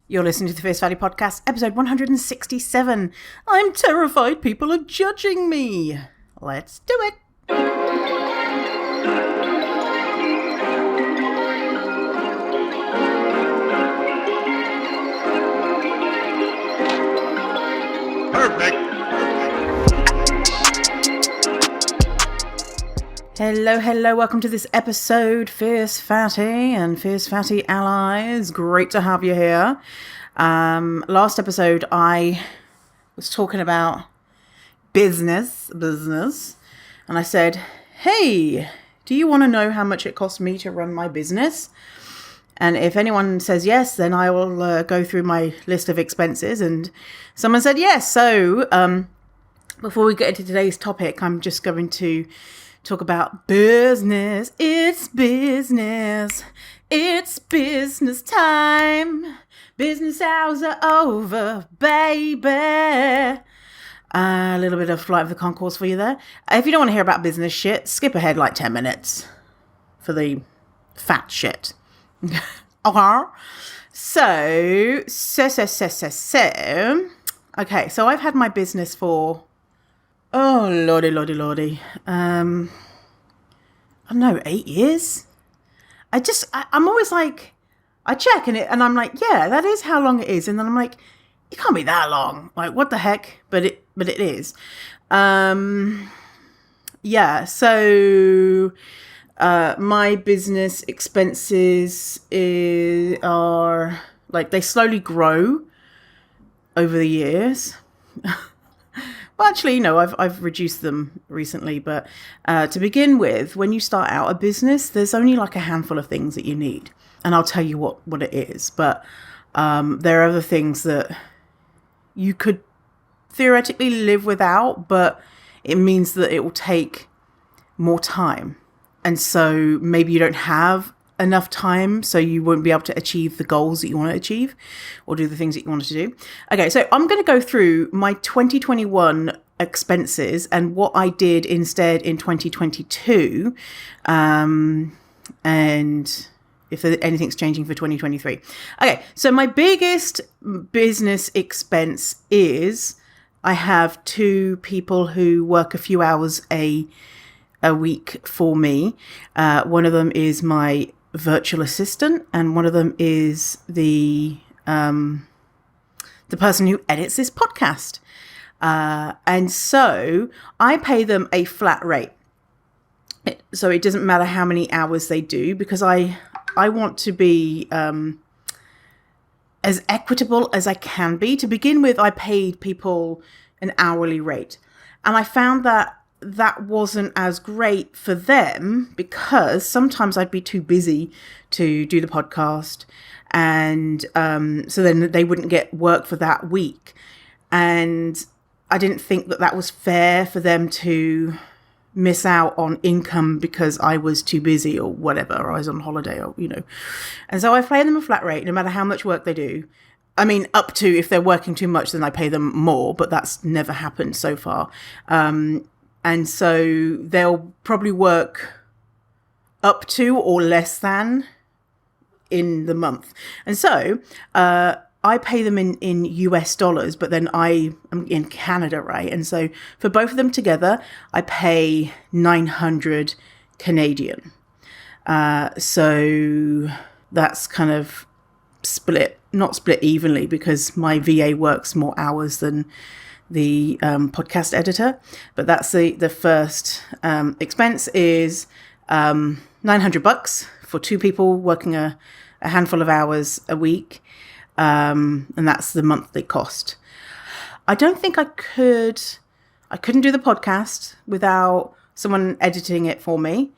You're listening to the Fierce Fatty Podcast, episode 167. I'm terrified people are judging me. Let's do it. Perfect. Hello. Welcome to this episode, Fierce Fatty and Fierce Fatty Allies. Great to have you here. Last episode, I was talking about business, and I said, hey, do you want to know how much it costs me to run my business? And if anyone says yes, then I will go through my list of expenses. And someone said yes. So before we get into today's topic, I'm just going to talk about business. It's business. It's business time. Business hours are over, baby. A little bit of Flight of the Conchords for you there. If you don't want to hear about business shit, skip ahead like 10 minutes for the fat shit. Okay. So. Okay, so I've had my business for, oh, lordy. I don't know, 8 years? I'm always like, I check and I'm like, yeah, that is how long it is. And then I'm like, it can't be that long. Like, what the heck? But it is. Yeah, so my business expenses are like, they slowly grow over the years. Well, actually, no, I've reduced them recently. But to begin with, when you start out a business, there's only like a handful of things that you need. And I'll tell you what it is. But there are other things that you could theoretically live without, but it means that it will take more time. And so maybe you don't have enough time, so you won't be able to achieve the goals that you want to achieve or do the things that you wanted to do. Okay, so I'm going to go through my 2021 expenses and what I did instead in 2022, and if anything's changing for 2023. Okay, so my biggest business expense is I have 2 people who work a few hours a week for me. One of them is my virtual assistant, and one of them is the person who edits this podcast. And so I pay them a flat rate. So it doesn't matter how many hours they do, because I want to be as equitable as I can be. To begin with, I paid people an hourly rate, and I found that wasn't as great for them, because sometimes I'd be too busy to do the podcast, and so then they wouldn't get work for that week. And I didn't think that was fair for them to miss out on income because I was too busy or whatever, or I was on holiday, or and so I pay them a flat rate no matter how much work they do. I mean, up to, if they're working too much, then I pay them more, but that's never happened so far. And so they'll probably work up to or less than in the month. And so I pay them in US dollars, but then I'm in Canada, right? And so for both of them together, I pay 900 Canadian. So that's kind of not split evenly, because my VA works more hours than the podcast editor. But that's the first expense is $900 for 2 people working a handful of hours a week, and that's the monthly cost. I don't think I couldn't do the podcast without someone editing it for me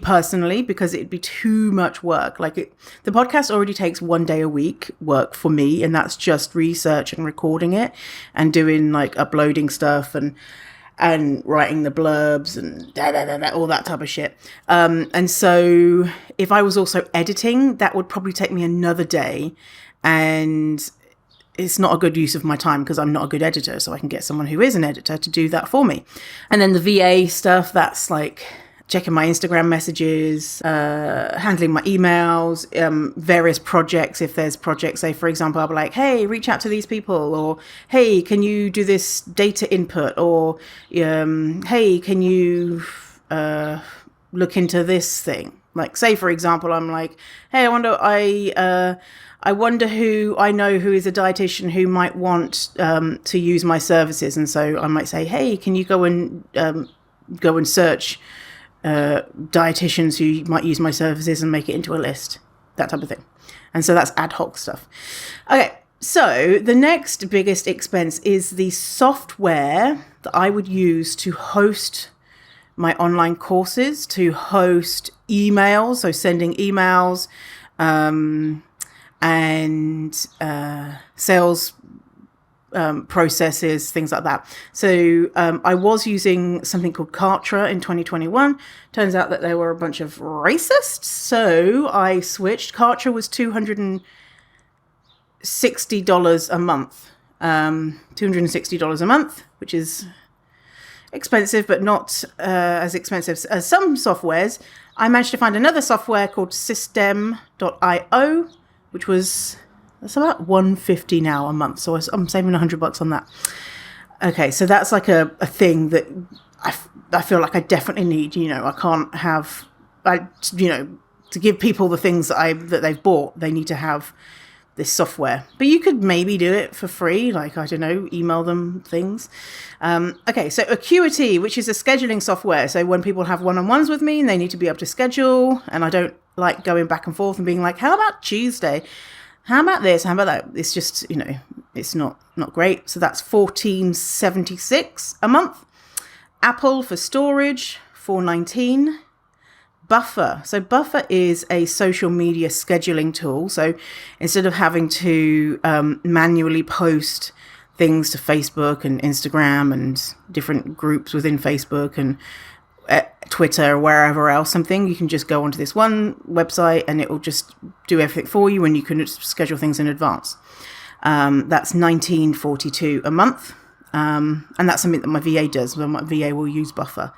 personally, because it'd be too much work. The podcast already takes 1 day a week work for me, and that's just research and recording it and doing uploading stuff and writing the blurbs and all that type of shit. And so if I was also editing, that would probably take me another day, and it's not a good use of my time because I'm not a good editor. So I can get someone who is an editor to do that for me. And then the VA stuff, that's checking my Instagram messages, handling my emails, various projects. If there's projects, say, for example, I'll be like, hey, reach out to these people, or hey, can you do this data input, or hey, can you look into this thing? Like, say, for example, I'm like, hey, I wonder who I know who is a dietitian who might want to use my services. And so I might say, hey, can you go and search dietitians who might use my services and make it into a list, that type of thing. And so that's ad hoc stuff. Okay, so the next biggest expense is the software that I would use to host my online courses, to host emails, so sending emails, and sales processes, things like that. So I was using something called Kartra in 2021. Turns out that they were a bunch of racists, so I switched. Kartra was $260 a month. $260 a month, which is expensive, but not as expensive as some softwares. I managed to find another software called System.io, which was... that's about $150 now a month, so I'm saving $100 on that. Okay, so that's like a thing that I feel like I definitely need. I can't have, to give people the things that they've bought, they need to have this software. But you could maybe do it for free, like, I don't know, email them things. Okay, so Acuity, which is a scheduling software. So when people have one-on-ones with me, they need to be able to schedule, and I don't like going back and forth and being like, how about Tuesday? How about this? How about that? It's just, it's not great. So that's $14.76 a month. Apple for storage, $4.19. Buffer. So Buffer is a social media scheduling tool. So instead of having to manually post things to Facebook and Instagram and different groups within Facebook and Twitter or wherever else, you can just go onto this one website and it will just do everything for you, and you can schedule things in advance. That's $19.42 a month, and that's something that my VA does. My VA will use Buffer.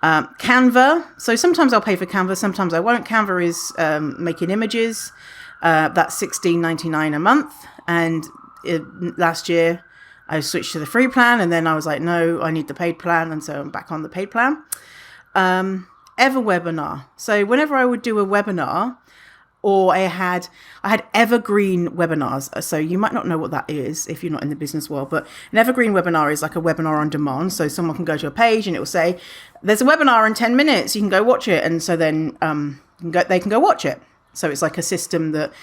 Canva. So sometimes I'll pay for Canva, sometimes I won't. Canva is making images. That's $16.99 a month, and last year I switched to the free plan, and then I was like, no, I need the paid plan, and so I'm back on the paid plan. EverWebinar. So whenever I would do a webinar, or I had evergreen webinars. So you might not know what that is if you're not in the business world, but an evergreen webinar is like a webinar on demand. So someone can go to a page and it will say, there's a webinar in 10 minutes, you can go watch it. And so then they can go watch it. So it's like a system that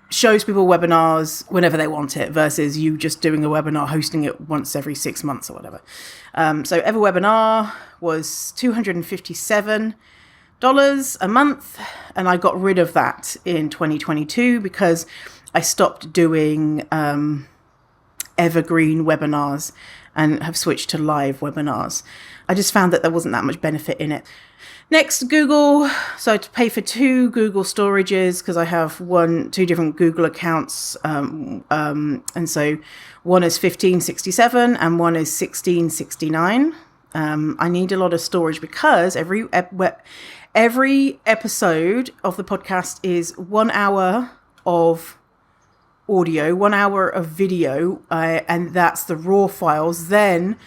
shows people webinars whenever they want it, versus you just doing a webinar, hosting it once every 6 months or whatever. So EverWebinar was $257 a month, and I got rid of that in 2022 because I stopped doing evergreen webinars and have switched to live webinars. I just found that there wasn't that much benefit in it. Next, Google. So to pay for 2 Google storages, because I have 2 different Google accounts, and so one is $15.67 and one is $16.69. I need a lot of storage because every episode of the podcast is 1 hour of audio, 1 hour of video, and that's the raw files. Then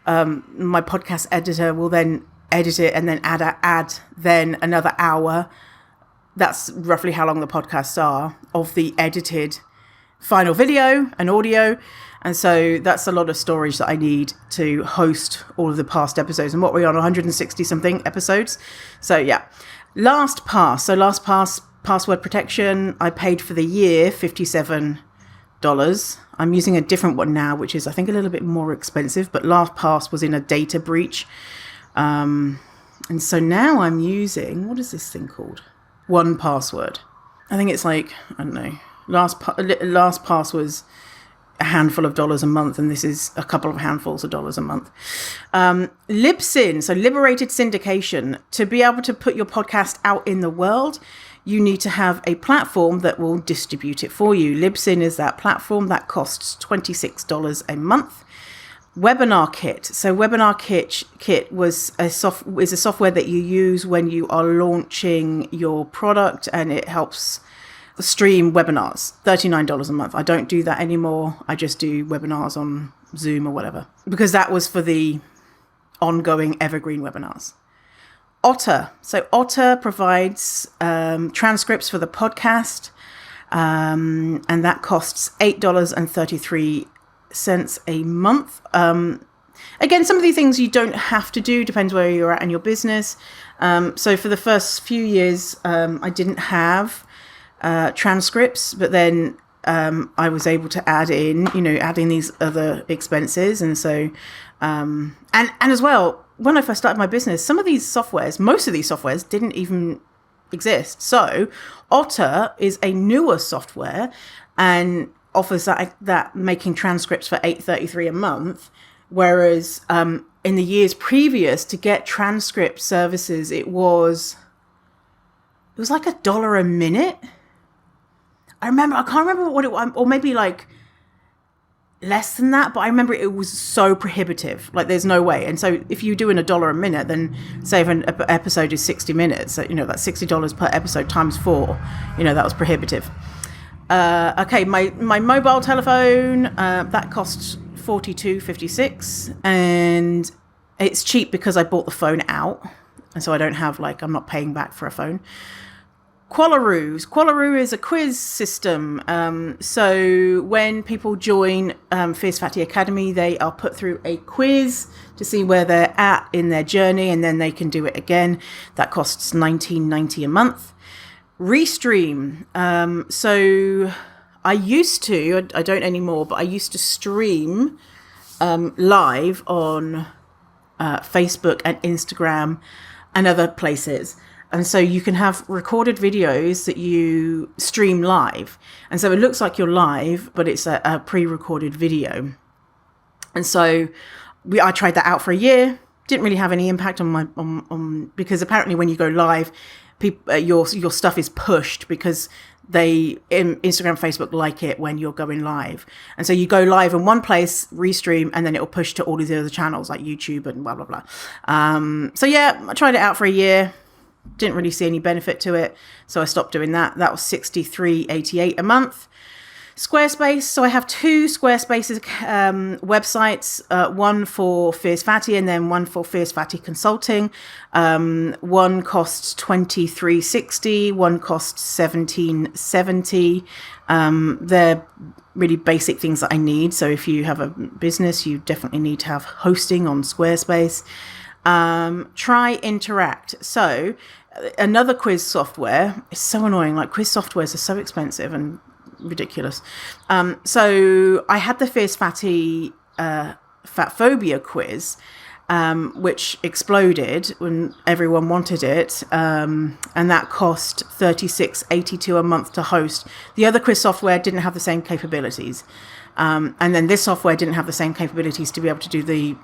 my podcast editor will then edit it and then add then another hour. That's roughly how long the podcasts are, of the edited final video and audio. And so that's a lot of storage that I need to host all of the past episodes. And what we're on, 160 something episodes. So yeah, LastPass. So LastPass password protection, I paid for the year $57. I'm using a different one now, which is I think a little bit more expensive, but LastPass was in a data breach. And so now I'm using, what is this thing called? 1Password. I think it's like, I don't know, LastPass was a handful of dollars a month, and this is a couple of handfuls of dollars a month. Libsyn, so Liberated Syndication. To be able to put your podcast out in the world, you need to have a platform that will distribute it for you. Libsyn is that platform that costs $26 a month. Webinar Kit. So Webinar Kit was is a software that you use when you are launching your product, and it helps stream webinars. $39 a month. I don't do that anymore. I just do webinars on Zoom or whatever, because that was for the ongoing evergreen webinars. Otter. So Otter provides transcripts for the podcast, and that costs $8.33 a month. Again, some of these things you don't have to do, depends where you're at in your business. So for the first few years, I didn't have transcripts, but then I was able to add in these other expenses. And so, and as well, when I first started my business, most of these softwares didn't even exist. So Otter is a newer software and offers that making transcripts for $8.33 a month. Whereas in the years previous, to get transcript services, it was like $1 a minute. I can't remember what it was, or maybe like less than that, but I remember it was so prohibitive. Like, there's no way. And so if you're doing $1 a minute, then say if an episode is 60 minutes, that's $60 per episode times 4. That was prohibitive. Okay, my mobile telephone, that costs $42.56, and it's cheap because I bought the phone out, and so I don't have I'm not paying back for a phone. Qualaroo is a quiz system. So when people join Fierce Fatty Academy, they are put through a quiz to see where they're at in their journey, and then they can do it again. That costs $19.90 a month. Restream. So I used to, I don't anymore, but I used to stream live on Facebook and Instagram and other places. And so you can have recorded videos that you stream live. And so it looks like you're live, but it's a pre-recorded video. And so I tried that out for a year. Didn't really have any impact on because apparently when you go live, your stuff is pushed because Instagram, Facebook like it when you're going live. And so you go live in one place, restream, and then it'll push to all of the other channels like YouTube and blah, blah, blah. So yeah, I tried it out for a year. Didn't really see any benefit to it, so I stopped doing that. That was $63.88 a month. Squarespace. So I have 2 Squarespace websites, one for Fierce Fatty and then one for Fierce Fatty Consulting. One costs $23.60, one costs $17.70. They're really basic things that I need. So if you have a business, you definitely need to have hosting on Squarespace. Try Interact. So another quiz software is so annoying. Quiz softwares are so expensive and ridiculous. So I had the Fierce Fatty Fat Phobia quiz, which exploded when everyone wanted it, and that cost $36.82 a month to host. The other quiz software didn't have the same capabilities, and then this software didn't have the same capabilities to be able to do the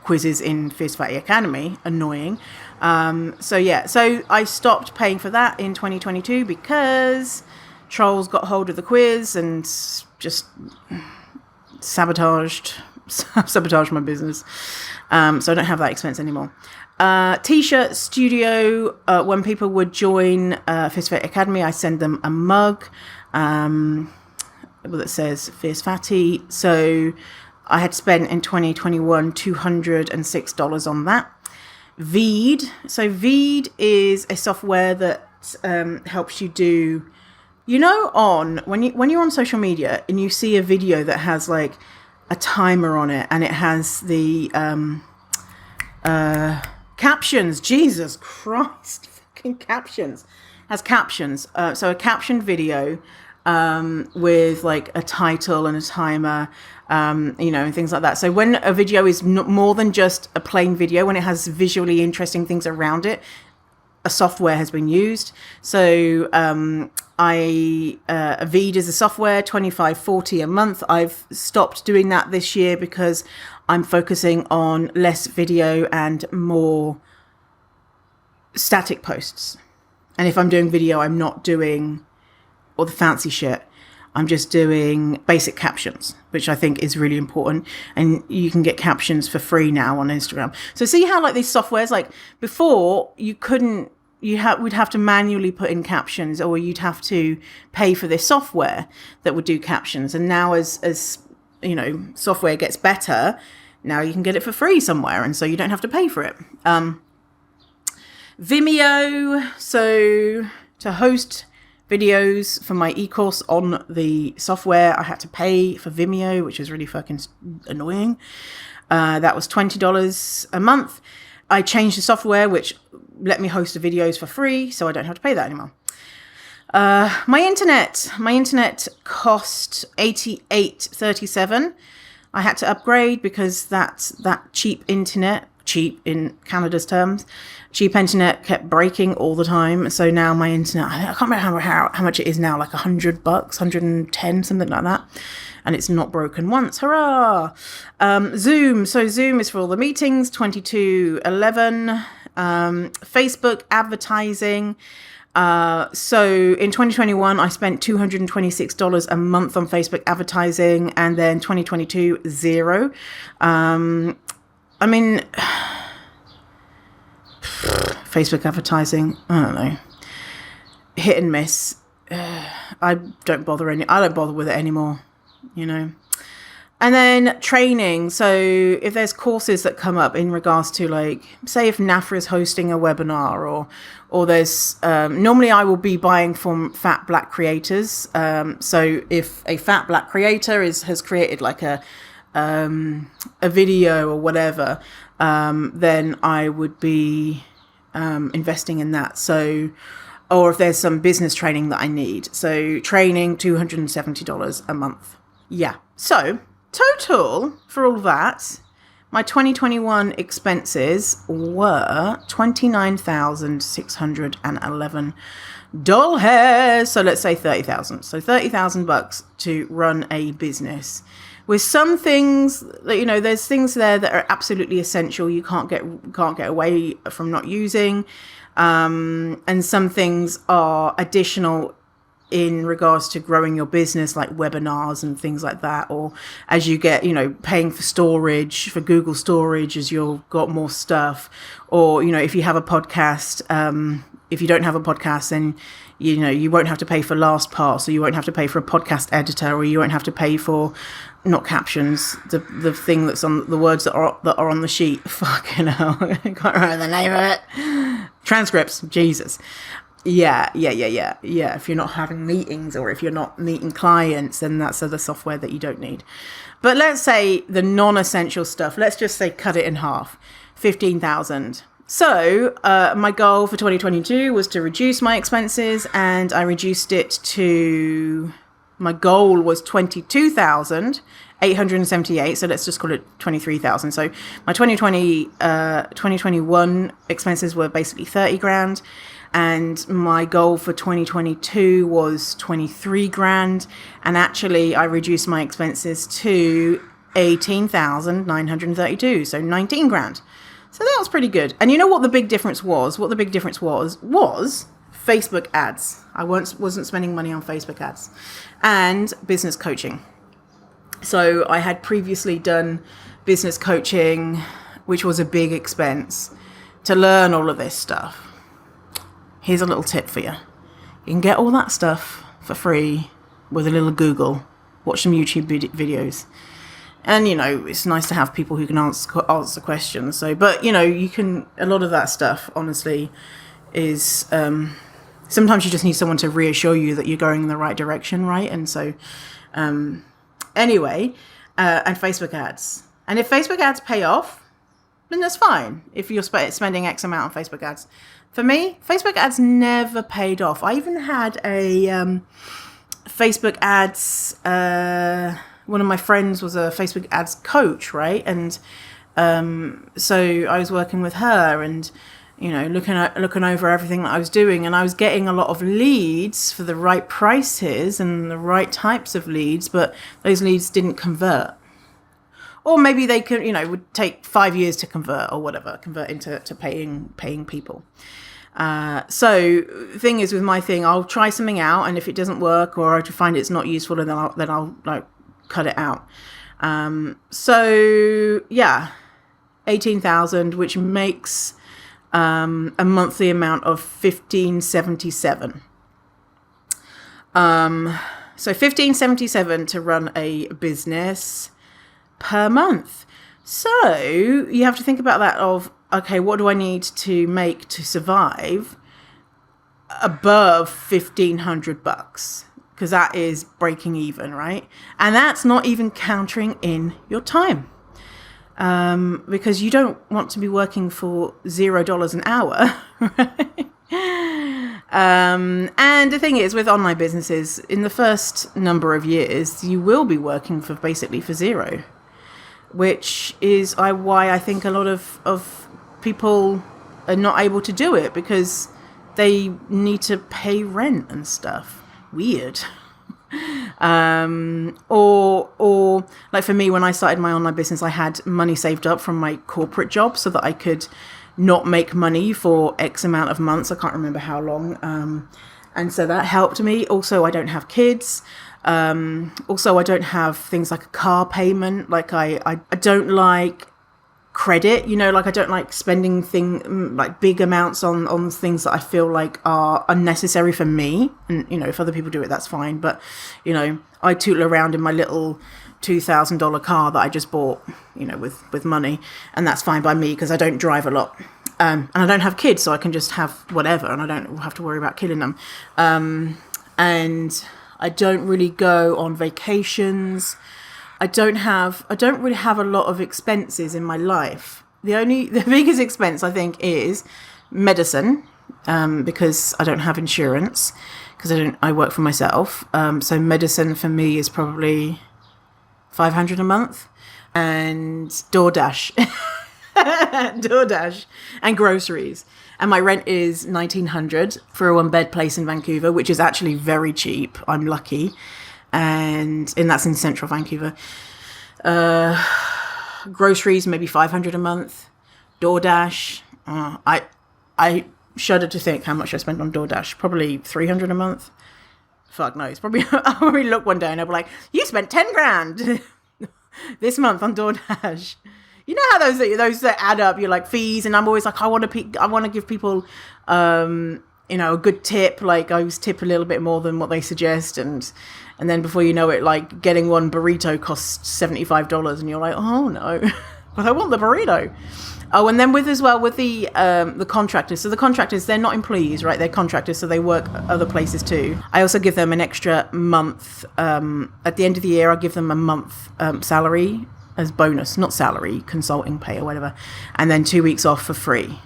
quizzes in Fierce Fatty Academy. Annoying. So I stopped paying for that in 2022 because trolls got hold of the quiz and just sabotaged my business. So I don't have that expense anymore. T-shirt studio. When people would join Fierce Fatty Academy, I send them a mug that says Fierce Fatty. So I had spent in 2021 $206 on that. Veed. So Veed is a software that helps you do, when you're on social media and you see a video that has a timer on it and it has the captions. Jesus Christ, fucking captions. Has captions. So a captioned video with a title and a timer, and things like that. So when a video is more than just a plain video, when it has visually interesting things around it, a software has been used. So Veed is a software, $25.40 a month. I've stopped doing that this year because I'm focusing on less video and more static posts. And if I'm doing video, I'm not doing all the fancy shit. I'm just doing basic captions, which I think is really important. And you can get captions for free now on Instagram. So see how like these softwares, like before you couldn't, we'd have to manually put in captions, or you'd have to pay for this software that would do captions. And now as you know, software gets better, now you can get it for free somewhere. And so you don't have to pay for it. Vimeo. So to host videos for my e-course on the software, I had to pay for Vimeo, which is really fucking annoying. That was $20 a month. I changed the software, which let me host the videos for free, so I don't have to pay that anymore. My internet cost $88.37. I had to upgrade because that cheap internet, cheap in Canada's terms, cheap internet kept breaking all the time. So now my internet, I can't remember how much it is now, like $100, 110, something like that. And it's not broken once. Hurrah! Zoom. So Zoom is for all the meetings, $22.11. Facebook advertising. So in 2021, I spent $226 a month on Facebook advertising, and then 2022, zero. I mean, Facebook advertising, I don't know, hit and miss. I don't bother with it anymore, you know. And then training. So if there's courses that come up in regards to, like, say if NAFRA is hosting a webinar, or there's, normally I will be buying from Fat Black creators. So if a Fat Black creator has created like a video or whatever, then I would be investing in that. So, or if there's some business training that I need. So training, $270 a month. Yeah. So total for all that, my 2021 expenses were $29,611. So let's say 30,000. So 30,000 bucks to run a business. With some things that, you know, there's things there that are absolutely essential. You can't get away from not using. And some things are additional in regards to growing your business, like webinars and things like that. Or as you get, you know, paying for storage, for Google storage, as you've got more stuff. Or, you know, if you have a podcast, if you don't have a podcast, then, you know, you won't have to pay for LastPass, or you won't have to pay for a podcast editor, or you won't have to pay for, not captions, the thing that's on the words that are on the sheet. Fucking hell, I can't remember the name of it. Transcripts. Jesus. Yeah. If you're not having meetings, or if you're not meeting clients, then that's other software that you don't need. But let's say the non-essential stuff, let's just say cut it in half, 15,000. So my goal for 2022 was to reduce my expenses, and I reduced it to, my goal was 22,878. So let's just call it 23,000. So my 2021 expenses were basically 30 grand. And my goal for 2022 was 23 grand. And actually I reduced my expenses to 18,932. So 19 grand. So that was pretty good. And you know what the big difference was? What the big difference was Facebook ads. I wasn't spending money on Facebook ads, and business coaching. So I had previously done business coaching, which was a big expense, to learn all of this stuff. Here's a little tip for you. You can get all that stuff for free with a little Google. Watch some YouTube videos. And, you know, it's nice to have people who can answer questions. So, but, you know, you can, a lot of that stuff, honestly, is, sometimes you just need someone to reassure you that you're going in the right direction, right? And so, anyway, and Facebook ads. And if Facebook ads pay off, then that's fine. If you're spending X amount on Facebook ads. For me, Facebook ads never paid off. I even had a Facebook ads, one of my friends was a Facebook ads coach, right? And so I was working with her, and, you know, looking over everything that I was doing, and I was getting a lot of leads for the right prices and the right types of leads, but those leads didn't convert. Or maybe they could, you know, would take 5 years to convert, or whatever, convert into paying people. So the thing is with my thing, I'll try something out, and if it doesn't work or I find it's not useful, then I'll like cut it out. So yeah, 18,000, which makes a monthly amount of $1,577. So $1,577 to run a business per month. So you have to think about that of, okay, what do I need to make to survive above $1,500? Because that is breaking even, right? And that's not even countering in your time. Because you don't want to be working for $0 an hour, right? And the thing is, with online businesses, in the first number of years, you will be working for zero, which is why I think a lot of people are not able to do it, because they need to pay rent and stuff. Weird. Or like for me, when I started my online business, I had money saved up from my corporate job so that I could not make money for X amount of months. I can't remember how long. And so that helped me. Also, I don't have kids. Also, I don't have things like a car payment. Like I don't like credit, like I don't like spending like big amounts on things that I feel like are unnecessary for me. And, if other people do it, that's fine. But, I tootle around in my little $2,000 car that I just bought, with money. And that's fine by me because I don't drive a lot. And I don't have kids, so I can just have whatever and I don't have to worry about killing them. And I don't really go on vacations. I don't really have a lot of expenses in my life. The biggest expense I think is medicine, because I don't have insurance, because I work for myself. So medicine for me is probably $500 a month, and DoorDash, and groceries. And my rent is $1,900 for a 1-bed place in Vancouver, which is actually very cheap. I'm lucky. And that's in central Vancouver. Groceries, maybe $500 a month. DoorDash, I shudder to think how much I spent on DoorDash. Probably $300 a month. Fuck knows. Probably I'll probably look one day and I'll be like, you spent $10,000 this month on DoorDash. You know how those that add up, you're like fees, and I'm always like, I want to give people a good tip. Like I always tip a little bit more than what they suggest, and then before you know it, like getting one burrito costs $75, and you're like, oh no, but I want the burrito. Oh, and then with the contractors. So the contractors, they're not employees, right? They're contractors, so they work other places too. I also give them an extra month. At the end of the year, I give them a month salary as bonus, not salary, consulting pay or whatever, and then 2 weeks off for free.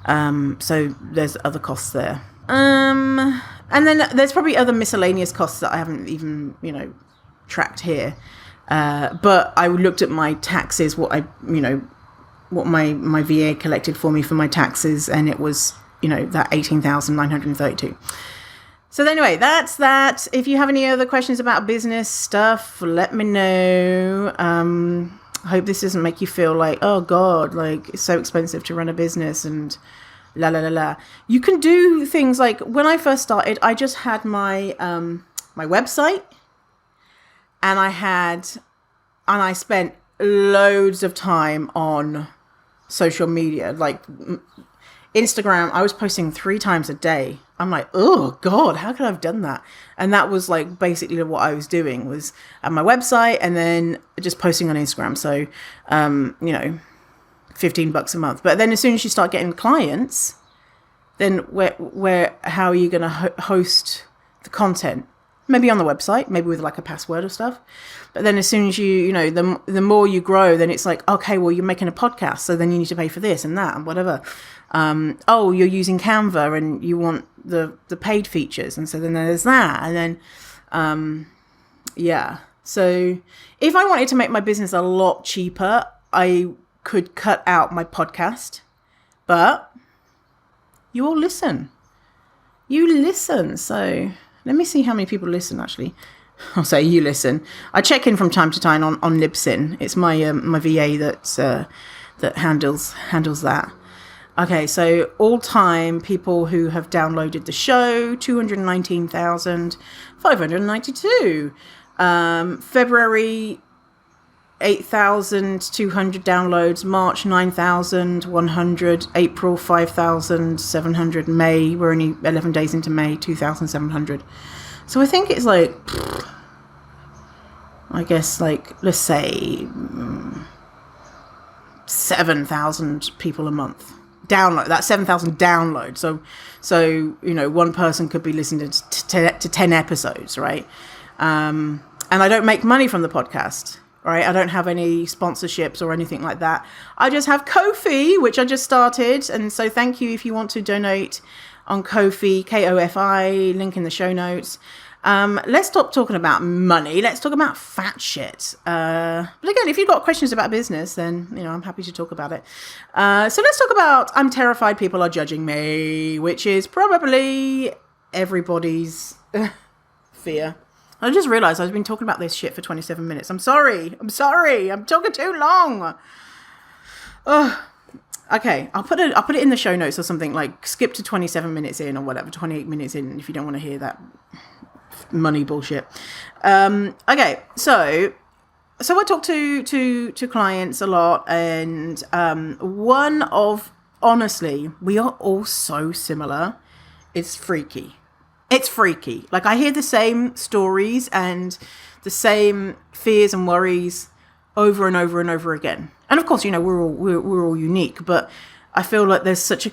So there's other costs there. And then there's probably other miscellaneous costs that I haven't even, tracked here. But I looked at my taxes, what my VA collected for me for my taxes, and it was, that $18,932. So anyway, that's that. If you have any other questions about business stuff, let me know. I hope this doesn't make you feel like, oh God, like it's so expensive to run a business and la la la la. You can do things like, when I first started, I just had my my website, and I spent loads of time on social media, like Instagram. I was posting 3 times a day. I'm like, oh God, how could I have done that? And that was like basically what I was doing, was at my website and then just posting on Instagram. So, $15 a month. But then as soon as you start getting clients, then how are you going to host the content? Maybe on the website, maybe with like a password or stuff. But then as soon as the more you grow, then it's like, okay, well, you're making a podcast, so then you need to pay for this and that and whatever. You're using Canva and you want the paid features. And so then there's that. And then, So if I wanted to make my business a lot cheaper, I could cut out my podcast. But you all listen. So let me see how many people listen, actually. I'll say you listen. I check in from time to time on Libsyn. It's my my VA that handles that. Okay, so all time people who have downloaded the show, 219,592. February, 8,200 downloads. March, 9,100. April, 5,700. May, we're only 11 days into May, 2,700. So I think it's like, I guess like, let's say 7,000 people a month. Download, that's 7,000 downloads. So one person could be listening to 10 episodes, right? And I don't make money from the podcast, right? I don't have any sponsorships or anything like that. I just have Ko-fi, which I just started. And so thank you if you want to donate on Ko-fi, Kofi, link in the show notes. Let's stop talking about money. Let's talk about fat shit. But again, if you've got questions about business, then, I'm happy to talk about it. So let's talk about I'm terrified people are judging me, which is probably everybody's fear. I just realized I've been talking about this shit for 27 minutes. I'm sorry. I'm talking too long. Okay, I'll put it in the show notes or something, like skip to 27 minutes in or whatever, 28 minutes in if you don't want to hear that money bullshit. Okay, so I talk to clients a lot, and honestly, we are all so similar. It's freaky. Like, I hear the same stories and the same fears and worries over and over and over again. And of course, we're all unique, but I feel like there's such a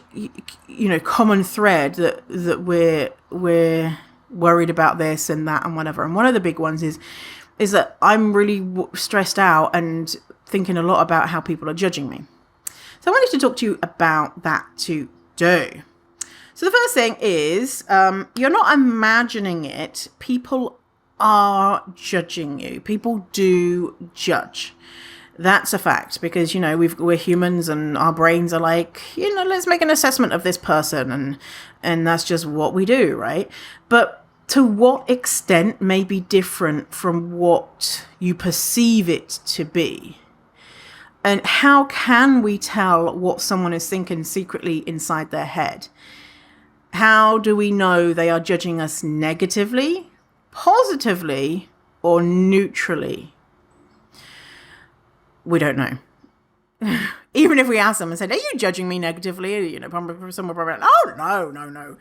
common thread that we're worried about this and that and whatever. And one of the big ones is that I'm really stressed out and thinking a lot about how people are judging me. So I wanted to talk to you about that today. So the first thing is, you're not imagining it. People are judging you. People do judge. That's a fact, because, we're humans and our brains are like, let's make an assessment of this person. And that's just what we do, right? But to what extent may be different from what you perceive it to be. And how can we tell what someone is thinking secretly inside their head? How do we know they are judging us negatively, positively, or neutrally? We don't know. Even if we ask them and said, are you judging me negatively? Someone probably, oh, no.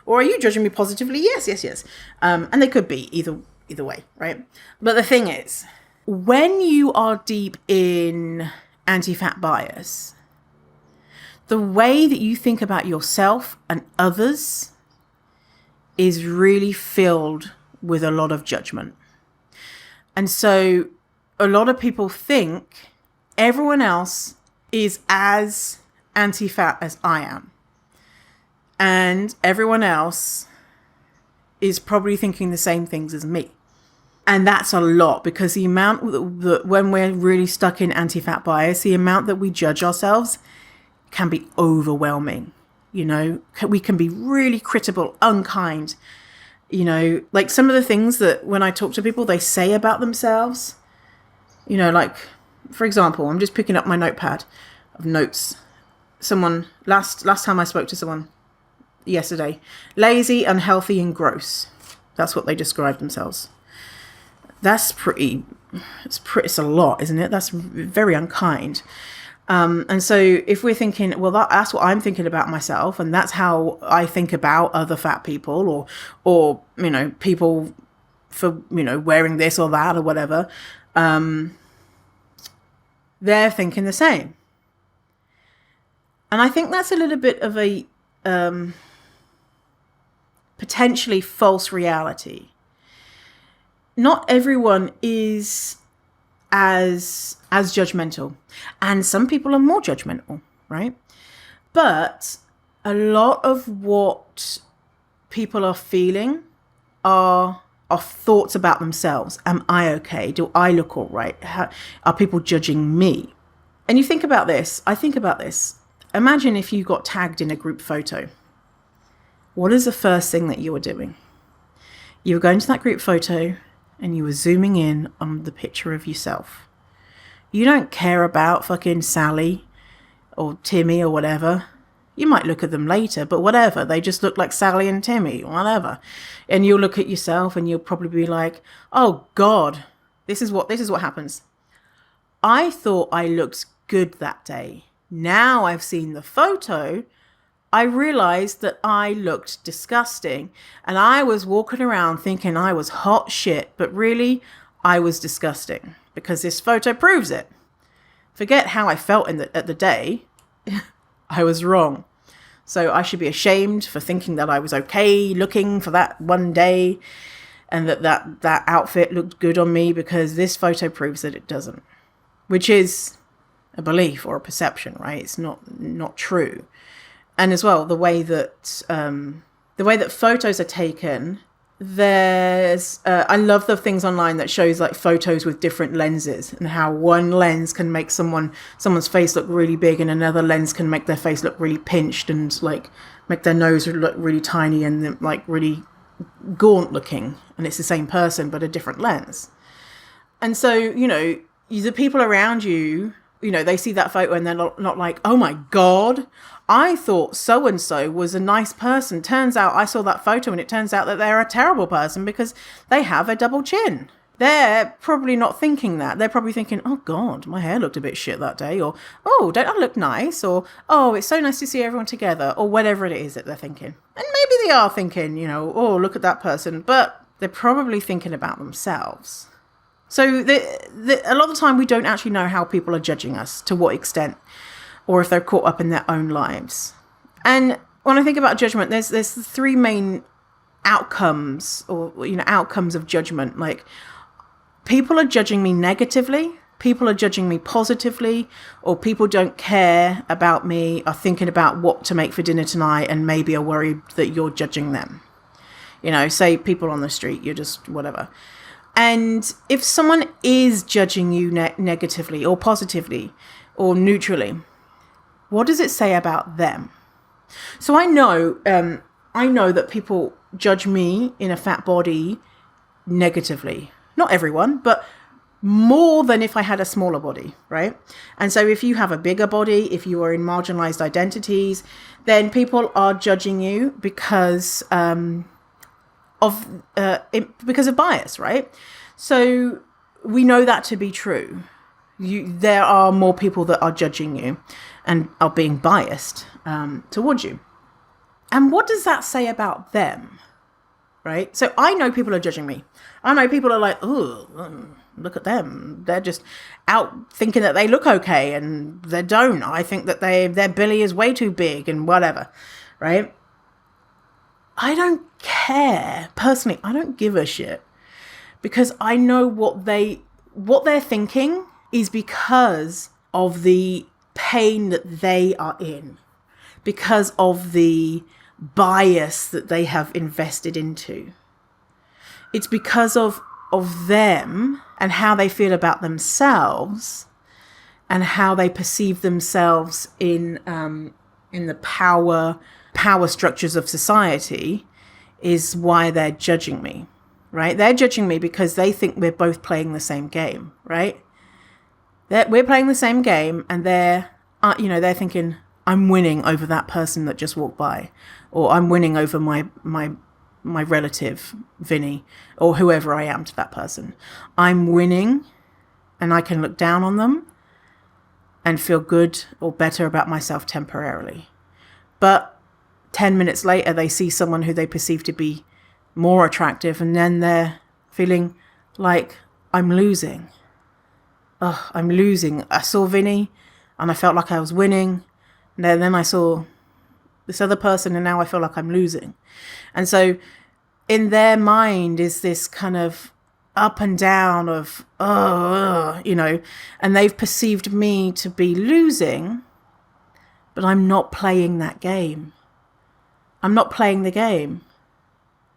Or are you judging me positively? Yes. And they could be either way, right? But the thing is, when you are deep in anti-fat bias, the way that you think about yourself and others is really filled with a lot of judgment. And so a lot of people think everyone else is as anti-fat as I am. And everyone else is probably thinking the same things as me. And that's a lot, because the amount that when we're really stuck in anti-fat bias, the amount that we judge ourselves can be overwhelming. We can be really critical, unkind. Like some of the things that when I talk to people, they say about themselves, like, for example, I'm just picking up my notepad of notes. Someone, last time I spoke to someone yesterday, lazy, unhealthy, and gross. That's what they describe themselves. It's a lot, isn't it? That's very unkind. And so if we're thinking, well, that's what I'm thinking about myself, and that's how I think about other fat people or people for, wearing this or that or whatever, they're thinking the same. And I think that's a little bit of a potentially false reality. Not everyone is as judgmental, and some people are more judgmental, right? But a lot of what people are feeling are thoughts about themselves. Am I okay? Do I look all right? Are people judging me? And you think about this. I think about this. Imagine if you got tagged in a group photo. What is the first thing that you were doing? You were going to that group photo and you were zooming in on the picture of yourself. You don't care about fucking Sally or Timmy or whatever. You might look at them later, but whatever. They just look like Sally and Timmy, whatever. And you'll look at yourself and you'll probably be like, oh God, this is what happens. I thought I looked good that day. Now I've seen the photo, I realized that I looked disgusting. And I was walking around thinking I was hot shit, but really I was disgusting because this photo proves it. Forget how I felt at the day. I was wrong. So I should be ashamed for thinking that I was okay looking for that one day and that outfit looked good on me, because this photo proves that it doesn't, which is a belief or a perception, right? It's not true. And as well, the way that photos are taken, there's I love the things online that shows like photos with different lenses and how one lens can make someone's face look really big and another lens can make their face look really pinched and like make their nose look really tiny and like really gaunt looking, and it's the same person but a different lens. And so, you know, the people around you, you know, they see that photo and they're not like, oh my God, I thought so-and-so was a nice person. Turns out I saw that photo and it turns out that they're a terrible person because they have a double chin. They're probably not thinking that. They're probably thinking, oh God, my hair looked a bit shit that day. Or, oh, don't I look nice? Or, oh, it's so nice to see everyone together. Or whatever it is that they're thinking. And maybe they are thinking, you know, oh, look at that person. But they're probably thinking about themselves. So a lot of the time we don't actually know how people are judging us, to what extent, or if they're caught up in their own lives. And when I think about judgment, there's three main outcomes, or, you know, outcomes of judgment. Like, people are judging me negatively, people are judging me positively, or people don't care about me, are thinking about what to make for dinner tonight and maybe are worried that you're judging them. You know, say people on the street, you're just whatever. And if someone is judging you negatively or positively or neutrally, what does it say about them? So I know that people judge me in a fat body negatively. Not everyone, but more than if I had a smaller body, right? And so if you have a bigger body, if you are in marginalized identities, then people are judging you because of bias, right? So we know that to be true. There are more people that are judging you and are being biased towards you. And what does that say about them, right? So I know people are judging me. I know people are like, oh, look at them. They're just out thinking that they look okay and they don't. I think that their belly is way too big and whatever, right? I don't care. Personally, I don't give a shit, because I know what they're thinking is because of the pain that they are in, because of the bias that they have invested into. It's because of them and how they feel about themselves and how they perceive themselves in the power structures of society is why they're judging me, right? They're judging me because they think we're both playing the same game, right? We're playing the same game, and they're thinking, I'm winning over that person that just walked by, or I'm winning over my relative, Vinny, or whoever I am to that person. I'm winning, and I can look down on them and feel good or better about myself temporarily. But 10 minutes later, they see someone who they perceive to be more attractive, and then they're feeling like, I'm losing. Oh, I'm losing. I saw Vinny, and I felt like I was winning. And then I saw this other person, and now I feel like I'm losing. And so in their mind is this kind of up and down of, and they've perceived me to be losing, but I'm not playing that game. I'm not playing the game.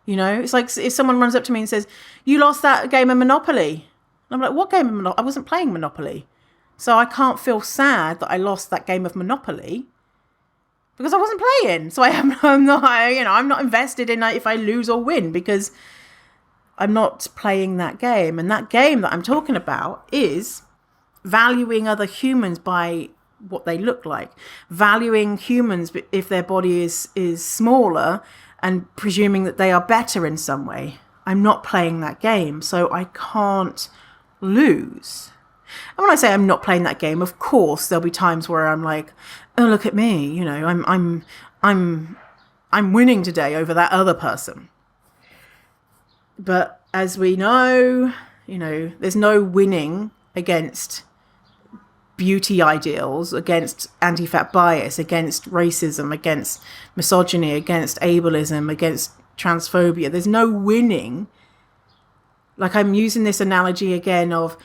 You know, it's like if someone runs up to me and says, you lost that game of Monopoly. And I'm like, what game of Monopoly? I wasn't playing Monopoly. So I can't feel sad that I lost that game of Monopoly because I wasn't playing. So I'm not invested in if I lose or win, because I'm not playing that game. And that game that I'm talking about is valuing other humans by what they look like, valuing humans if their body is smaller and presuming that they are better in some way. I'm not playing that game, so I can't lose. And when I say I'm not playing that game, of course there'll be times where I'm like, oh, look at me, you know, I'm winning today over that other person. But as we know, you know, there's no winning against beauty ideals, against anti-fat bias, against racism, against misogyny, against ableism, against transphobia. There's no winning. Like, I'm using this analogy again of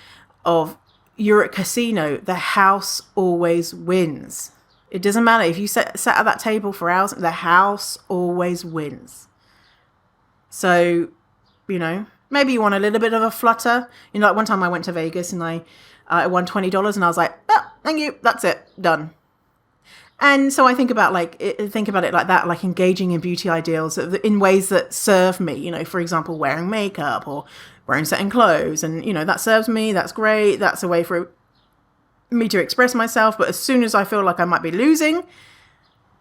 you're at a casino, the house always wins. It doesn't matter if you sat at that table for hours, the house always wins. So, you know, maybe you want a little bit of a flutter. You know, like one time I went to Vegas and I won $20 and I was like, oh, thank you, that's it, done. And so I think about it like that, like engaging in beauty ideals in ways that serve me, you know, for example, wearing makeup or wearing certain clothes. And, you know, that serves me, that's great. That's a way for me to express myself. But as soon as I feel like I might be losing,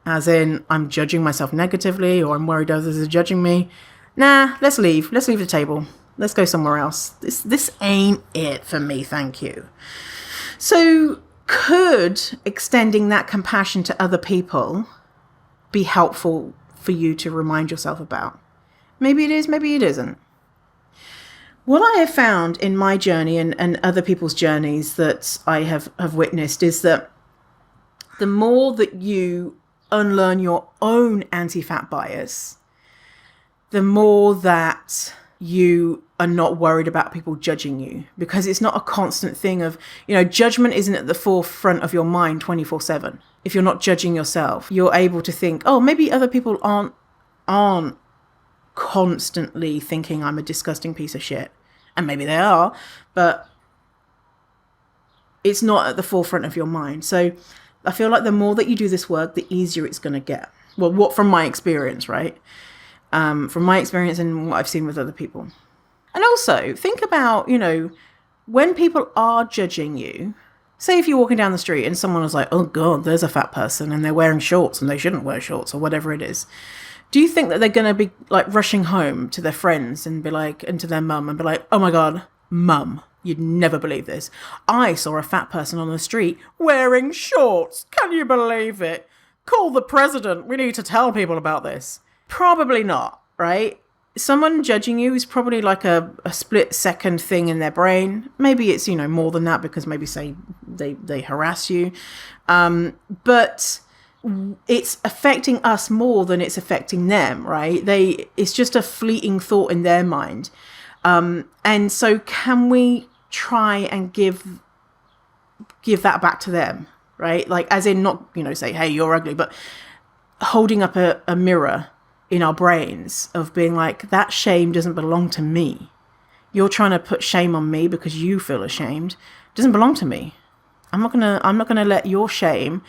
as in I'm judging myself negatively or I'm worried others are judging me, nah, let's leave the table. Let's go somewhere else. This ain't it for me, thank you. So could extending that compassion to other people be helpful for you to remind yourself about? Maybe it is, maybe it isn't. What I have found in my journey and other people's journeys that I have witnessed is that the more that you unlearn your own anti-fat bias, the more that you are not worried about people judging you, because it's not a constant thing of, you know, judgment isn't at the forefront of your mind 24/7. If you're not judging yourself, you're able to think, oh, maybe other people aren't constantly thinking I'm a disgusting piece of shit. And maybe they are, but it's not at the forefront of your mind. So I feel like the more that you do this work, the easier it's going to get. Well, what from my experience, right? From my experience and what I've seen with other people. And also think about, you know, when people are judging you, say if you're walking down the street and someone was like, oh God, there's a fat person and they're wearing shorts and they shouldn't wear shorts or whatever it is. Do you think that they're going to be like rushing home to their friends and be like, and to their mum and be like, oh my God, mum, you'd never believe this. I saw a fat person on the street wearing shorts. Can you believe it? Call the president. We need to tell people about this. Probably not, right? Someone judging you is probably like a split second thing in their brain. Maybe it's, you know, more than that because maybe say they harass you. But it's affecting us more than it's affecting them, right? It's just a fleeting thought in their mind. And so can we try and give that back to them, right? Like, as in not, you know, say, hey, you're ugly, but holding up a mirror in our brains of being like, that shame doesn't belong to me. You're trying to put shame on me because you feel ashamed. It doesn't belong to me. I'm not gonna let your shame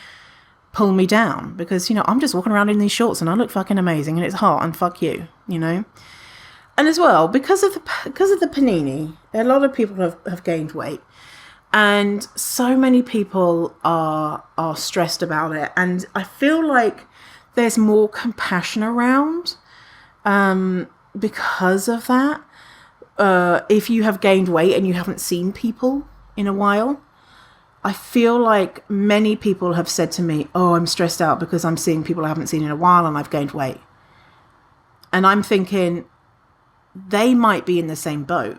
pull me down because, you know, I'm just walking around in these shorts and I look fucking amazing and it's hot and fuck you, you know? And as well, because of the panini, a lot of people have gained weight and so many people are stressed about it. And I feel like there's more compassion around because of that. If you have gained weight and you haven't seen people in a while, I feel like many people have said to me, oh, I'm stressed out because I'm seeing people I haven't seen in a while and I've gained weight. And I'm thinking they might be in the same boat.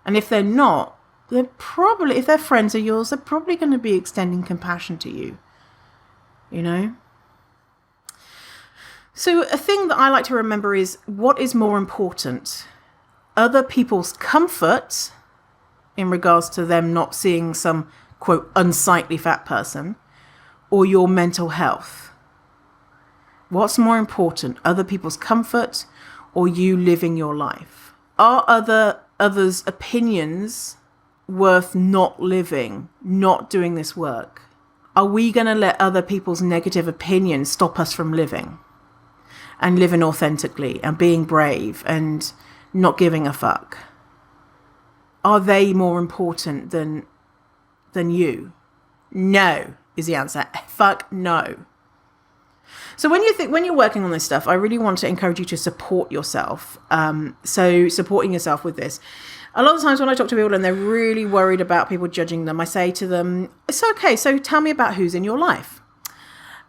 And if they're not, they're probably, if they're friends of yours, they're probably going to be extending compassion to you, you know? So a thing that I like to remember is, what is more important? Other people's comfort in regards to them not seeing some, quote, unsightly fat person, or your mental health? What's more important, other people's comfort or you living your life? Are others' opinions worth not living, not doing this work? Are we going to let other people's negative opinions stop us from living and living authentically and being brave and not giving a fuck? Are they more important than you? No. is the answer. Fuck no. So when you're working on this stuff, I really want to encourage you to support yourself. So supporting yourself with this. A lot of times when I talk to people and they're really worried about people judging them, I say to them, it's okay. So tell me about who's in your life.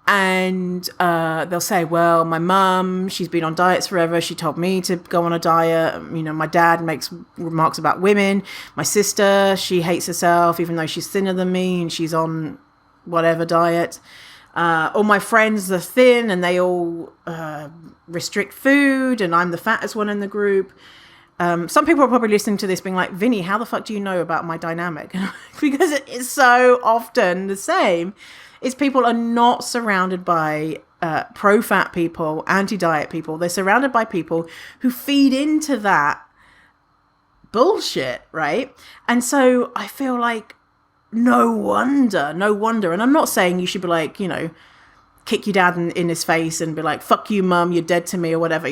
And they'll say, well, my mum, she's been on diets forever. She told me to go on a diet. My dad makes remarks about women. My sister, she hates herself, even though she's thinner than me and she's on whatever diet. All my friends are thin and they all restrict food and I'm the fattest one in the group. Some people are probably listening to this being like, Vinny, how the fuck do you know about my dynamic? Because it is so often the same. Is people are not surrounded by pro-fat people, anti-diet people. They're surrounded by people who feed into that bullshit, right? And so I feel like no wonder. And I'm not saying you should be like, kick your dad in his face and be like, fuck you, mum, you're dead to me or whatever.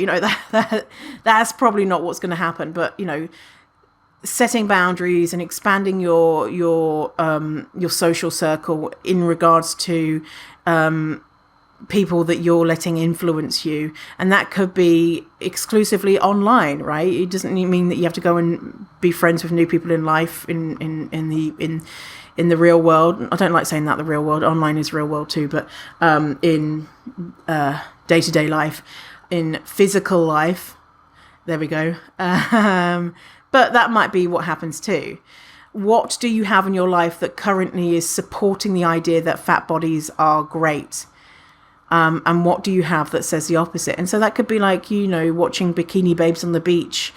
That's probably not what's going to happen. But, setting boundaries and expanding your social circle in regards to people that you're letting influence you, and that could be exclusively online, right? It doesn't mean that you have to go and be friends with new people in life in the real world. I don't like saying that, the real world. Online is real world too, but in day-to-day life, in physical life, there we go. But that might be what happens too. What do you have in your life that currently is supporting the idea that fat bodies are great? And what do you have that says the opposite? And so that could be like, watching bikini babes on the beach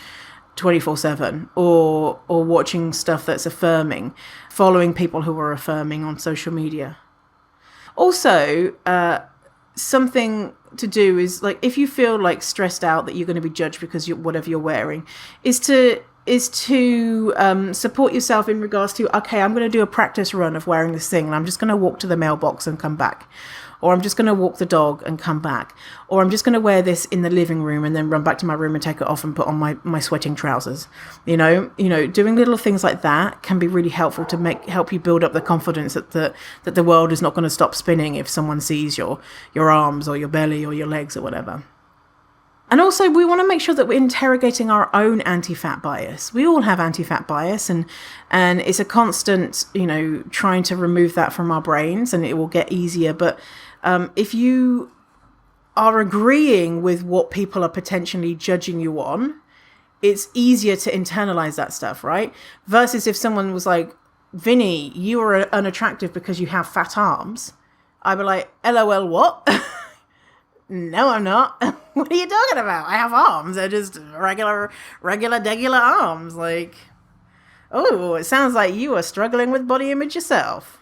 24/7 or watching stuff that's affirming, following people who are affirming on social media. Also, something to do is like, if you feel like stressed out that you're going to be judged because whatever you're wearing, is to support yourself in regards to, okay, I'm going to do a practice run of wearing this thing and I'm just going to walk to the mailbox and come back, or I'm just going to walk the dog and come back, or I'm just going to wear this in the living room and then run back to my room and take it off and put on my sweating trousers. Doing little things like that can be really helpful to help you build up the confidence that the world is not going to stop spinning if someone sees your arms or your belly or your legs or whatever. And also, we want to make sure that we're interrogating our own anti-fat bias. We all have anti-fat bias, and it's a constant, trying to remove that from our brains, and it will get easier. But if you are agreeing with what people are potentially judging you on, it's easier to internalize that stuff, right? Versus if someone was like, Vinny, you are unattractive because you have fat arms, I'd be like, LOL, what? No, I'm not. What are you talking about? I have arms. They're just regular arms. Like, oh, it sounds like you are struggling with body image yourself,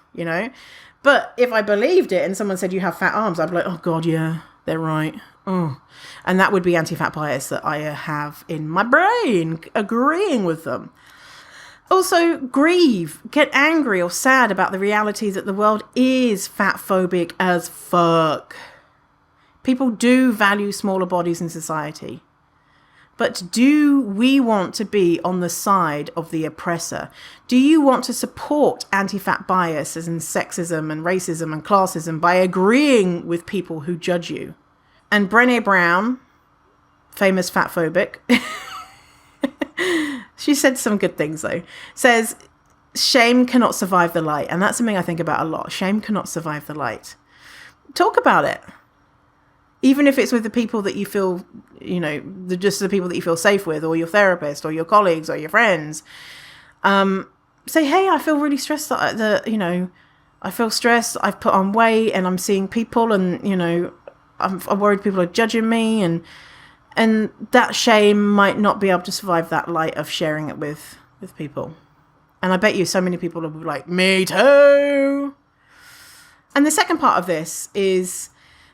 But if I believed it and someone said you have fat arms, I'd be like, oh God, yeah, they're right. Oh. And that would be anti-fat bias that I have in my brain, agreeing with them. Also, grieve, get angry or sad about the reality that the world is fat phobic as fuck. People do value smaller bodies in society. But do we want to be on the side of the oppressor? Do you want to support anti-fat biases and sexism and racism and classism by agreeing with people who judge you? And Brené Brown, famous fat phobic, she said some good things though, says, shame cannot survive the light. And that's something I think about a lot. Shame cannot survive the light. Talk about it. Even if it's with the people that you feel, just the people that you feel safe with, or your therapist, or your colleagues, or your friends. Say, hey, I feel really stressed. I feel stressed. I've put on weight, and I'm seeing people, and I'm worried people are judging me, and that shame might not be able to survive that light of sharing it with people. And I bet you so many people will be like, me too. And the second part of this is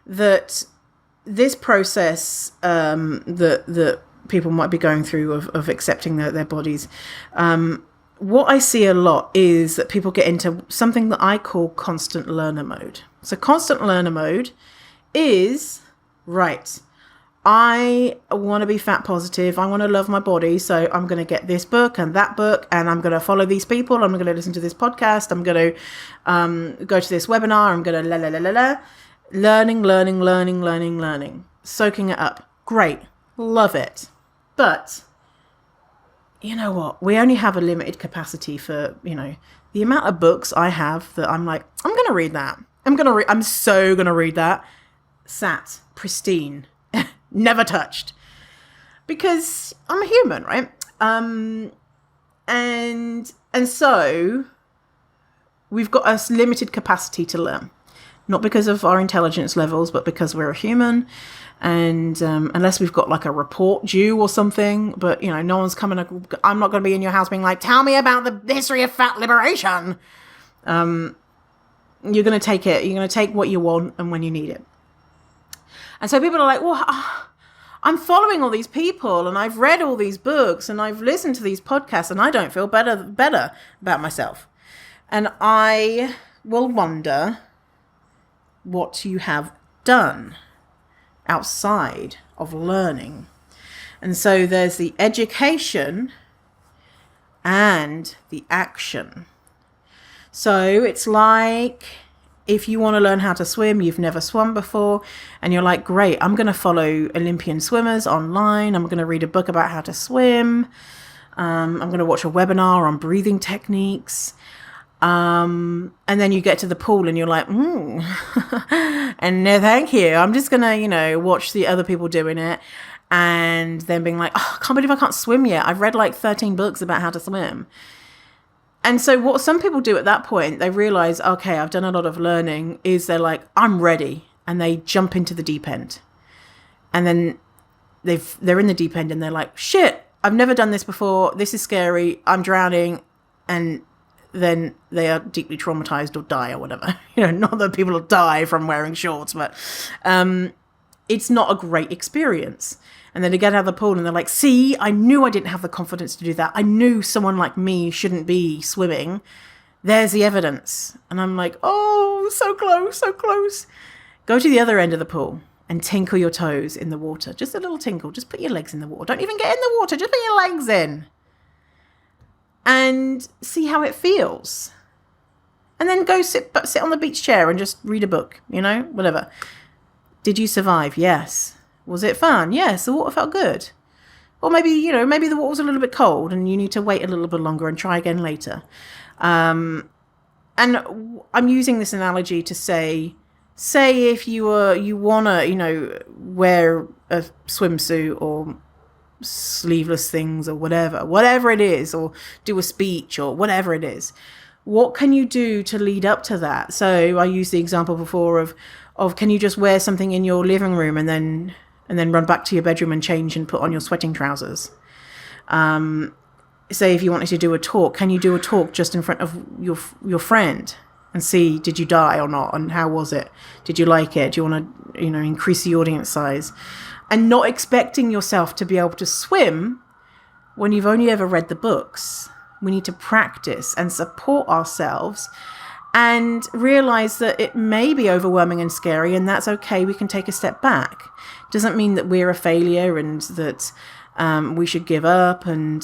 that this process that people might be going through of accepting their bodies, what I see a lot is that people get into something that I call constant learner mode. So constant learner mode is, right, I want to be fat positive. I want to love my body. So I'm going to get this book and that book, and I'm going to follow these people. I'm going to listen to this podcast. I'm going to go to this webinar. I'm going to learning, soaking it up. Great. Love it. But you know what? We only have a limited capacity for, the amount of books I have that I'm like, I'm going to read that. I'm so going to read that. Sat, pristine, never touched. Because I'm a human, right? And so we've got a limited capacity to learn. Not because of our intelligence levels, but because we're a human. And unless we've got like a report due or something, but no one's coming. I'm not going to be in your house being like, tell me about the history of fat liberation. You're going to take it. You're going to take what you want and when you need it. And so people are like, well, I'm following all these people and I've read all these books and I've listened to these podcasts and I don't feel better about myself. And I will wonder what you have done outside of learning. And so there's the education and the action. So it's like if you want to learn how to swim, you've never swum before, and you're like, great, I'm going to follow Olympian swimmers online. I'm going to read a book about how to swim. I'm going to watch a webinar on breathing techniques. And then you get to the pool and you're like, and no, thank you. I'm just going to, watch the other people doing it and then being like, oh, I can't believe I can't swim yet. I've read like 13 books about how to swim. And so what some people do at that point, they realize, okay, I've done a lot of learning, is they're like, I'm ready. And they jump into the deep end. And then they're in the deep end and they're like, shit, I've never done this before. This is scary. I'm drowning. And then they are deeply traumatized or die or whatever. Not that people will die from wearing shorts, but it's not a great experience. And then they get out of the pool and they're like, see, I knew I didn't have the confidence to do that. I knew someone like me shouldn't be swimming. There's the evidence. And I'm like, oh, so close, so close. Go to the other end of the pool and tinkle your toes in the water. Just a little tinkle. Just put your legs in the water. Don't even get in the water. Just put your legs in. And see how it feels. And then go sit on the beach chair and just read a book, whatever. Did you survive? Yes. Was it fun? Yes. The water felt good. Or maybe, maybe the water was a little bit cold and you need to wait a little bit longer and try again later. And I'm using this analogy to say if you want to, wear a swimsuit or sleeveless things or whatever it is, or do a speech or whatever it is, what can you do to lead up to that? So I used the example before of can you just wear something in your living room and then run back to your bedroom and change and put on your sweating trousers? Say if you wanted to do a talk, can you do a talk just in front of your friend and see, did you die or not, and how was it? Did you like it? Do you want to increase the audience size? And not expecting yourself to be able to swim when you've only ever read the books. We need to practice and support ourselves and realize that it may be overwhelming and scary, and that's okay. We can take a step back. Doesn't mean that we're a failure and that we should give up. And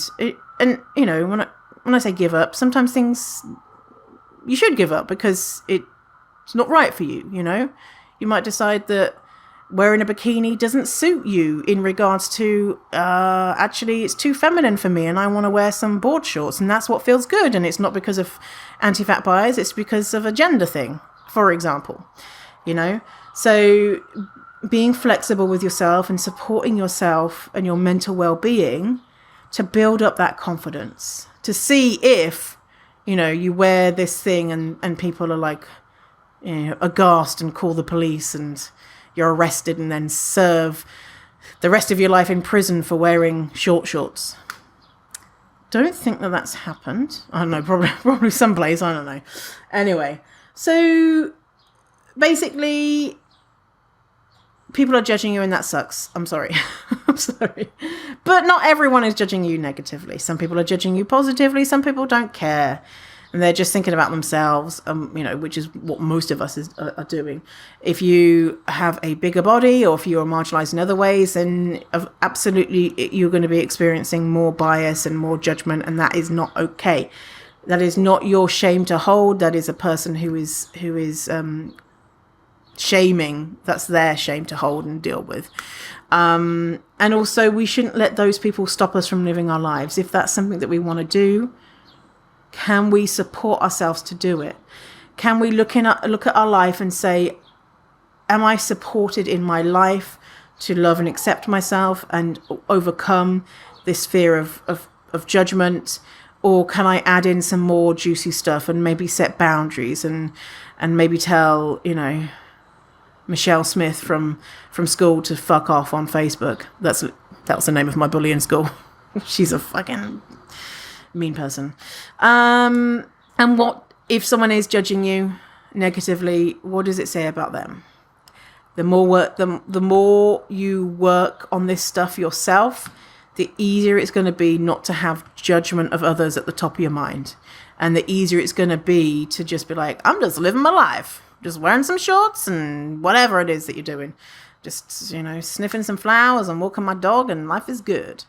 when I say give up, sometimes things you should give up because it's not right for you. You might decide that wearing a bikini doesn't suit you in regards to, actually it's too feminine for me and I want to wear some board shorts and that's what feels good. And it's not because of anti-fat bias, it's because of a gender thing, for example, So being flexible with yourself and supporting yourself and your mental well-being to build up that confidence, to see if, you wear this thing and people are like, aghast and call the police and you're arrested and then serve the rest of your life in prison for wearing shorts. Don't think that that's happened. I don't know, probably someplace, I don't know. Anyway, so basically people are judging you and that sucks. I'm sorry. I'm sorry. But not everyone is judging you negatively. Some people are judging you positively. Some people don't care. and they're just thinking about themselves, which is what most of us are doing. If you have a bigger body, or if you are marginalized in other ways, then absolutely you're going to be experiencing more bias and more judgment, and that is not okay. That is not your shame to hold. That is a person who is shaming. That's their shame to hold and deal with. And also, we shouldn't let those people stop us from living our lives. If that's something that we want to do, can we support ourselves to do it? Can we look at our life and say, am I supported in my life to love and accept myself and overcome this fear of judgment? Or can I add in some more juicy stuff and maybe set boundaries and maybe tell, Michelle Smith from school to fuck off on Facebook? That was the name of my bully in school. She's a fucking mean person. And what if someone is judging you negatively? What does it say about them? The more you work on this stuff yourself, the easier it's going to be not to have judgment of others at the top of your mind, and the easier it's going to be to just be like, I'm just living my life, just wearing some shorts and whatever it is that you're doing, just sniffing some flowers and walking my dog, and life is good.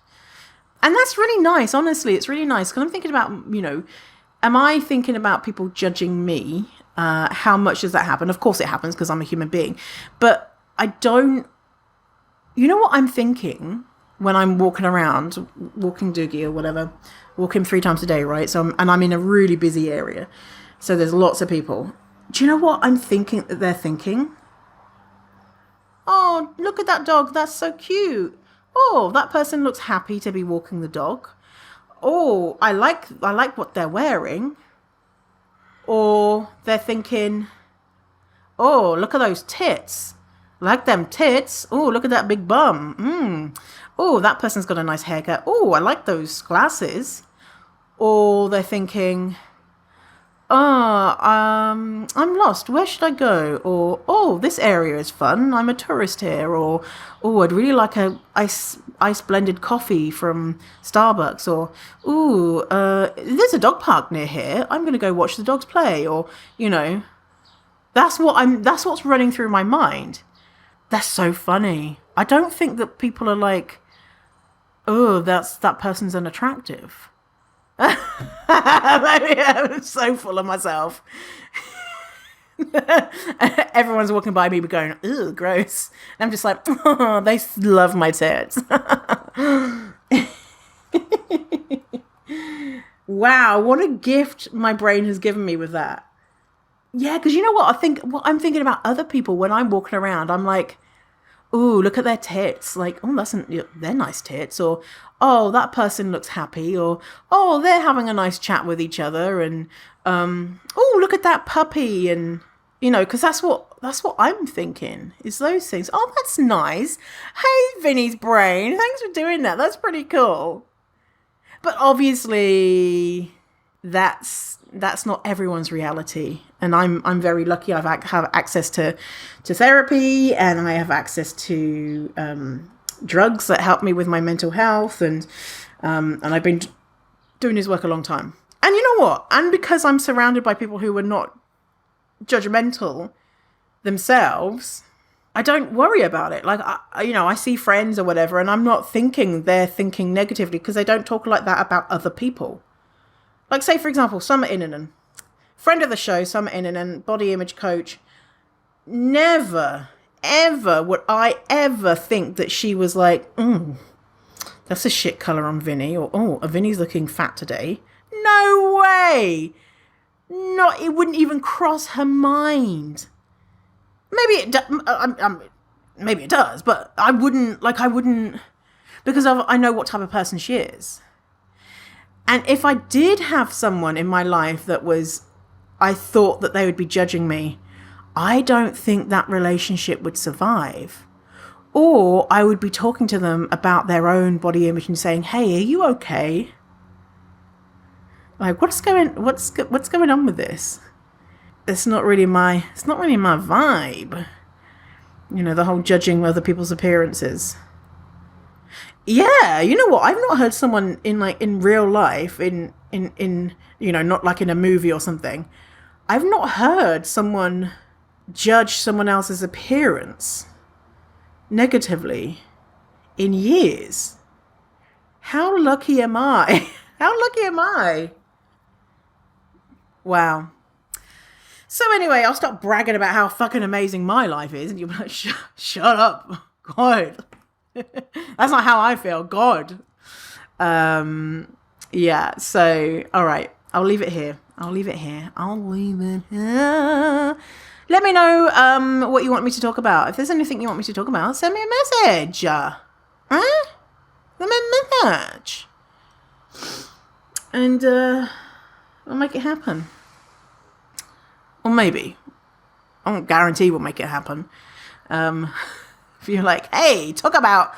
And that's really nice. Honestly, it's really nice, because I'm thinking about, am I thinking about people judging me? How much does that happen? Of course it happens, because I'm a human being. But I don't... You know what I'm thinking when I'm walking around, walking doogie or whatever, walking 3 times a day, right? I'm in a really busy area. So there's lots of people. Do you know what I'm thinking that they're thinking? Oh, look at that dog. That's so cute. Oh, that person looks happy to be walking the dog. Oh, I like what they're wearing. Or they're thinking, oh, look at those tits. Like them tits. Oh, look at that big bum. Oh, that person's got a nice haircut. Oh, I like those glasses. Or they're thinking, I'm lost. Where should I go? Or, oh, this area is fun. I'm a tourist here. Or, oh, I'd really like a ice blended coffee from Starbucks. Or, ooh, there's a dog park near here. I'm going to go watch the dogs play. Or, that's what's running through my mind. That's so funny. I don't think that people are like, oh, that person's unattractive. Maybe I'm so full of myself. Everyone's walking by me going, ooh, gross. And I'm just like, oh, they love my tits. Wow, what a gift my brain has given me with that. Yeah, because you know what? I'm thinking about other people when I'm walking around. I'm like, ooh, look at their tits. Like, oh, they're nice tits. Or, oh, that person looks happy. Or, oh, they're having a nice chat with each other. And, oh, look at that puppy. And, because that's what I'm thinking, is those things. Oh, that's nice. Hey, Vinny's brain. Thanks for doing that. That's pretty cool. But obviously, that's not everyone's reality. And I'm very lucky. I have access to therapy, and I have access to drugs that help me with my mental health, and I've been doing this work a long time. And you know what? And because I'm surrounded by people who are not judgmental themselves, I don't worry about it. Like, I see friends or whatever, and I'm not thinking they're thinking negatively, because they don't talk like that about other people. Like, say, for example, Summer Innanen, friend of the show, Summer Innanen, body image coach. Never, ever would I ever think that she was like, that's a shit colour on Vinny, or, oh, Vinny's looking fat today. No way! It wouldn't even cross her mind. Maybe it does, but I wouldn't, because I know what type of person she is. And if I did have someone in my life that I thought that they would be judging me, I don't think that relationship would survive. Or I would be talking to them about their own body image and saying, hey, are you okay? Like, what's going on with this? It's not really my vibe. The whole judging other people's appearances. Yeah, you know what? I've not heard someone in real life, in in not like in a movie or something. I've not heard someone judge someone else's appearance negatively in years. How lucky am I? How lucky am I? Wow. So anyway, I'll stop bragging about how fucking amazing my life is, and you'll be like, shut up. God. That's not how I feel. God. Yeah, so, all right. I'll leave it here. Let me know what you want me to talk about. If there's anything you want me to talk about, send me a message. Huh? Send me a message. And we'll make it happen. Or maybe. I won't guarantee we'll make it happen. If you're like, hey, talk about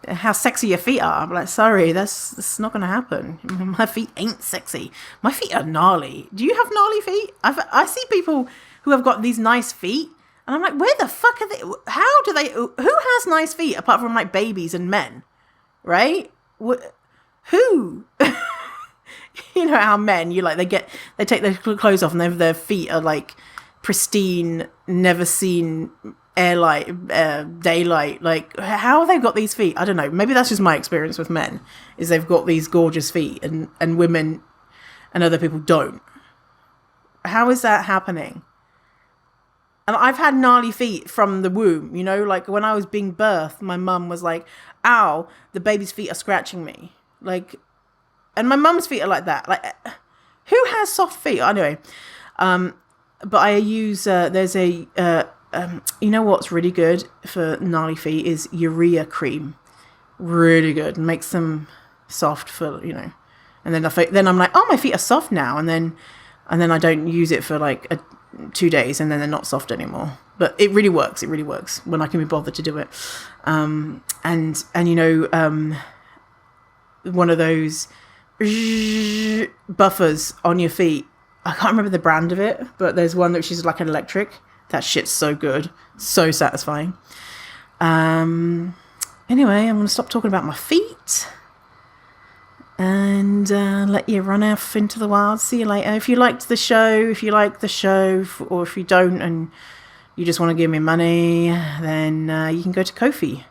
how sexy your feet are. I'm like, sorry, that's not going to happen. My feet ain't sexy. My feet are gnarly. Do you have gnarly feet? I see people who have got these nice feet, and I'm like, where the fuck are they? How do they? Who has nice feet apart from like babies and men, right? Who? You know how men, they take their clothes off and their feet are like pristine, never seen daylight. Like, how have they got these feet? I don't know. Maybe that's just my experience with men, is they've got these gorgeous feet and women and other people don't. How is that happening? And I've had gnarly feet from the womb, like when I was being birthed, my mum was like, ow, the baby's feet are scratching me. Like, and my mum's feet are like that. Like, who has soft feet? Anyway, but I use, there's a, what's really good for gnarly feet is urea cream. Really good. Makes them soft for, and then I'm like, oh, my feet are soft now. And then I don't use it for like 2 days, and then they're not soft anymore. But it really works. It really works when I can be bothered to do it. One of those buffers on your feet. I can't remember the brand of it, but there's one which is like an electric. That shit's so good. So satisfying. Anyway, I'm going to stop talking about my feet and let you run off into the wild. See you later. If you like the show, or if you don't and you just want to give me money, then you can go to Ko-fi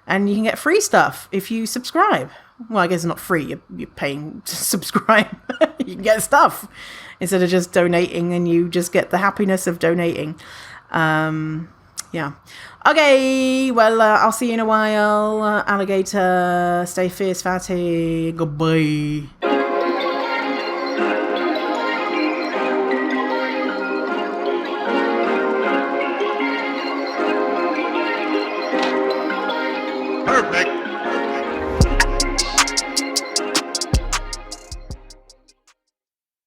and you can get free stuff if you subscribe. Well, I guess it's not free. You're paying to subscribe. You can get stuff instead of just donating, and you just get the happiness of donating. Yeah. Okay, well, I'll see you in a while. Alligator, stay fierce, fatty. Goodbye. Perfect.